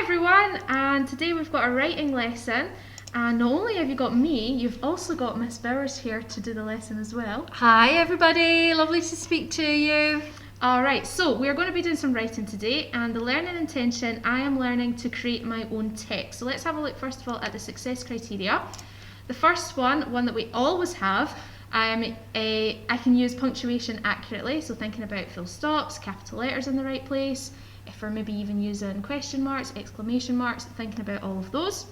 everyone, and today we've got a writing lesson, and not only have you got me, you've also got Miss Bowers here to do the lesson as well. Hi everybody, lovely to speak to you. Alright, so we're going to be doing some writing today, and the learning intention, I am learning to create my own text. So let's have a look first of all at the success criteria. The first one that we always have, I can use punctuation accurately, so thinking about full stops, capital letters in the right place, if we're maybe even using question marks, exclamation marks, thinking about all of those.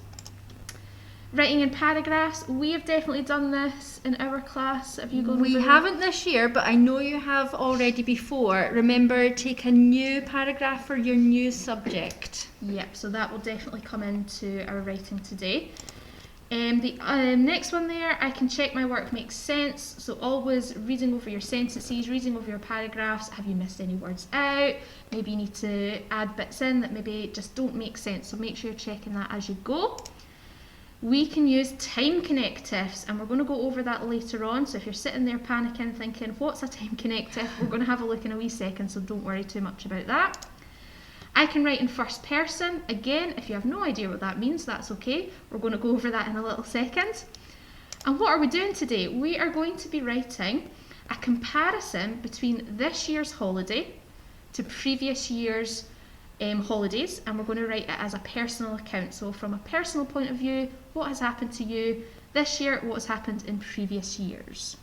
Writing in paragraphs, we have definitely done this in our class. Have you gone We over haven't this year, but I know you have already before. Remember, take a new paragraph for your new subject. Yep, so that will definitely come into our writing today. The next one there, I can check my work makes sense. So always reading over your sentences, reading over your paragraphs. Have you missed any words out? Maybe you need to add bits in that maybe just don't make sense. So make sure you're checking that as you go. We can use time connectives, and we're going to go over that later on. So if you're sitting there panicking, thinking, what's a time connective? We're going to have a look in a wee second, so don't worry too much about that. I can write in first person. Again, if you have no idea what that means, that's okay. We're going to go over that in a little second. And what are we doing today? We are going to be writing a comparison between this year's holiday to previous year's holidays, and we're going to write it as a personal account. So from a personal point of view, what has happened to you this year, what has happened in previous years.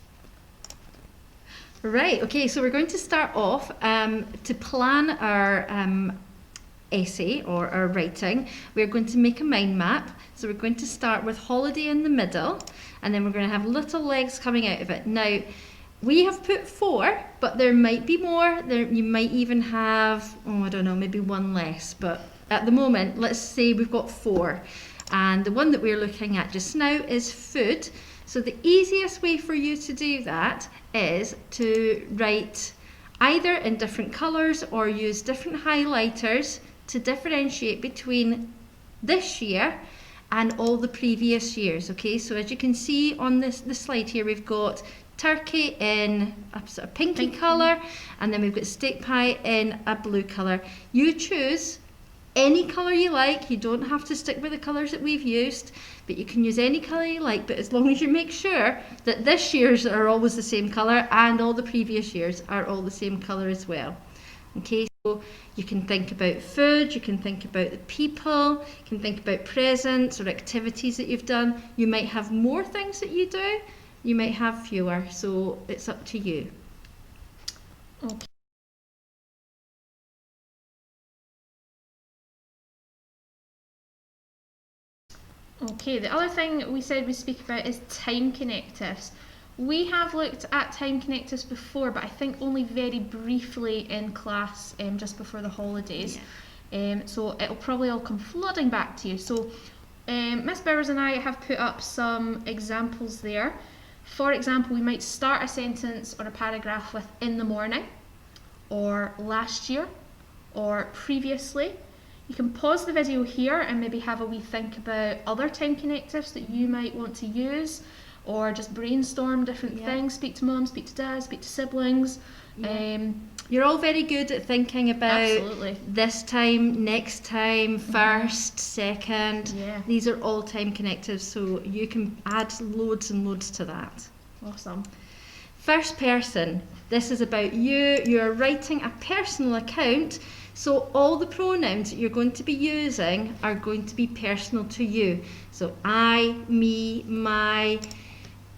Right, okay, so we're going to start off to plan our essay or our writing. We're going to make a mind map. So we're going to start with holiday in the middle, and then we're going to have little legs coming out of it. Now, we have put 4, but there might be more. You might even have, I don't know, maybe one less. But at the moment, let's say we've got 4. And the one that we're looking at just now is food. So the easiest way for you to do that is to write either in different colours or use different highlighters to differentiate between this year and all the previous years. Okay, so as you can see on this slide here, we've got turkey in a sort of pinky colour, and then we've got steak pie in a blue colour. You choose any colour you like. You don't have to stick with the colours that we've used, but you can use any colour you like, but as long as you make sure that this year's are always the same colour and all the previous years are all the same colour as well. Okay, so you can think about food, you can think about the people, you can think about presents or activities that you've done. You might have more things that you do, you might have fewer, so it's up to you. Okay. Okay, the other thing we said we speak about is time connectives. We have looked at time connectives before, but I think only very briefly in class just before the holidays. Yeah. So it'll probably all come flooding back to you. So Miss Bowers and I have put up some examples there. For example, we might start a sentence or a paragraph with in the morning, or last year, or previously. You can pause the video here and maybe have a wee think about other time connectives that you might want to use, or just brainstorm different things. Speak to mum, speak to dad, speak to siblings. You're all very good at thinking about Absolutely. This time, next time, first, second. Yeah. These are all time connectives, so you can add loads and loads to that. Awesome. First person. This is about you. You're writing a personal account, so all the pronouns that you're going to be using are going to be personal to you. So I, me, my,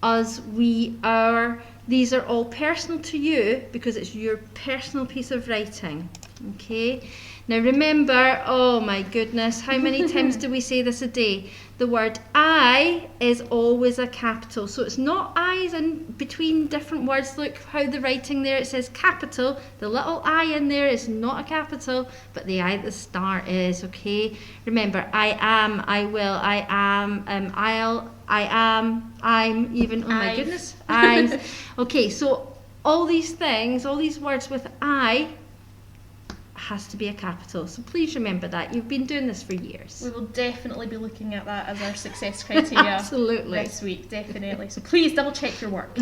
us, we, our. These are all personal to you because it's your personal piece of writing. Okay. Now remember, oh my goodness, how many times do we say this a day? The word I is always a capital. So it's not I's in between different words. Look how the writing there, it says capital. The little I in there is not a capital, but the I at the start is, okay? Remember, I am, I will, I am, I'll, I am, I'm, even, oh my goodness, I've. Okay, so all these things, all these words with I has to be a capital. So please remember that. You've been doing this for years. We will definitely be looking at that as our success criteria Absolutely. This week, definitely. So please double check your work.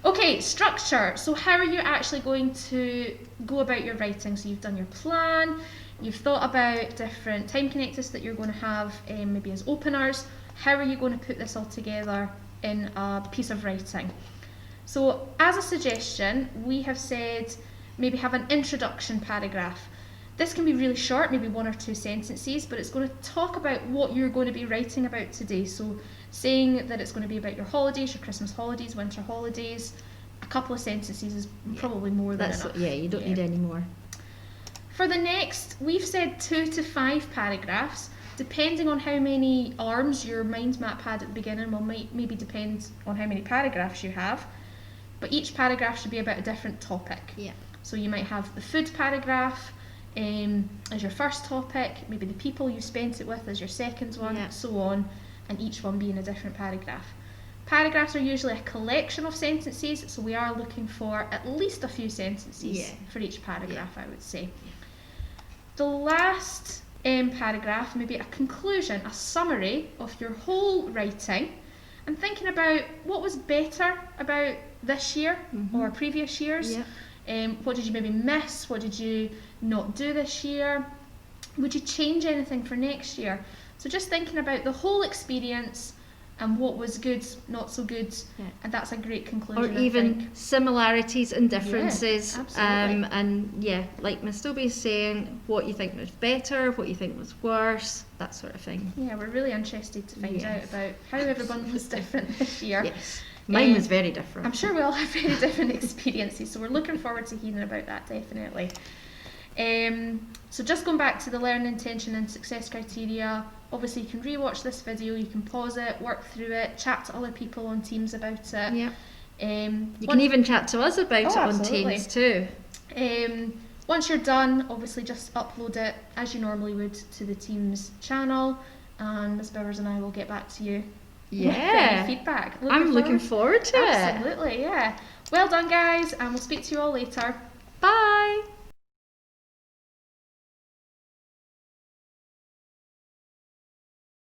Okay, structure. So how are you actually going to go about your writing? So you've done your plan, You've thought about different time connectors that you're going to have, maybe as openers. How are you going to put this all together in a piece of writing? So as a suggestion, we have said maybe have an introduction paragraph. This can be really short, maybe 1 or 2 sentences, but it's going to talk about what you're going to be writing about today. So saying that it's going to be about your holidays, your Christmas holidays, winter holidays. A couple of sentences is probably more than enough. Yeah, you don't need any more. For the next, we've said 2 to 5 paragraphs, depending on how many arms your mind map had at the beginning. Well, maybe depend on how many paragraphs you have, but each paragraph should be about a different topic. Yeah. So you might have the food paragraph as your first topic, maybe the people you spent it with as your second one, so on, and each one being a different paragraph. Paragraphs are usually a collection of sentences, so we are looking for at least a few sentences for each paragraph, I would say. The last paragraph, maybe a conclusion, a summary of your whole writing, and thinking about what was better about this year or previous years. What did you maybe miss? What did you not do this year? Would you change anything for next year? So just thinking about the whole experience and what was good, not so good, and that's a great conclusion. Or even similarities and differences. Absolutely. And like Miss Dobie is saying, what you think was better, what you think was worse, that sort of thing. Yeah, we're really interested to find out about how everyone was different this year. Yes. Mine was very different. I'm sure we all have very different experiences, so we're looking forward to hearing about that, definitely. So just going back to the learning intention and success criteria, obviously you can rewatch this video, you can pause it, work through it, chat to other people on Teams about it. You can even chat to us about it on absolutely. Teams too. Once you're done, obviously just upload it as you normally would to the Teams channel, and Ms Bowers and I will get back to you with any feedback. I'm looking forward to it. Absolutely, yeah. Well done, guys, and we'll speak to you all later. Bye.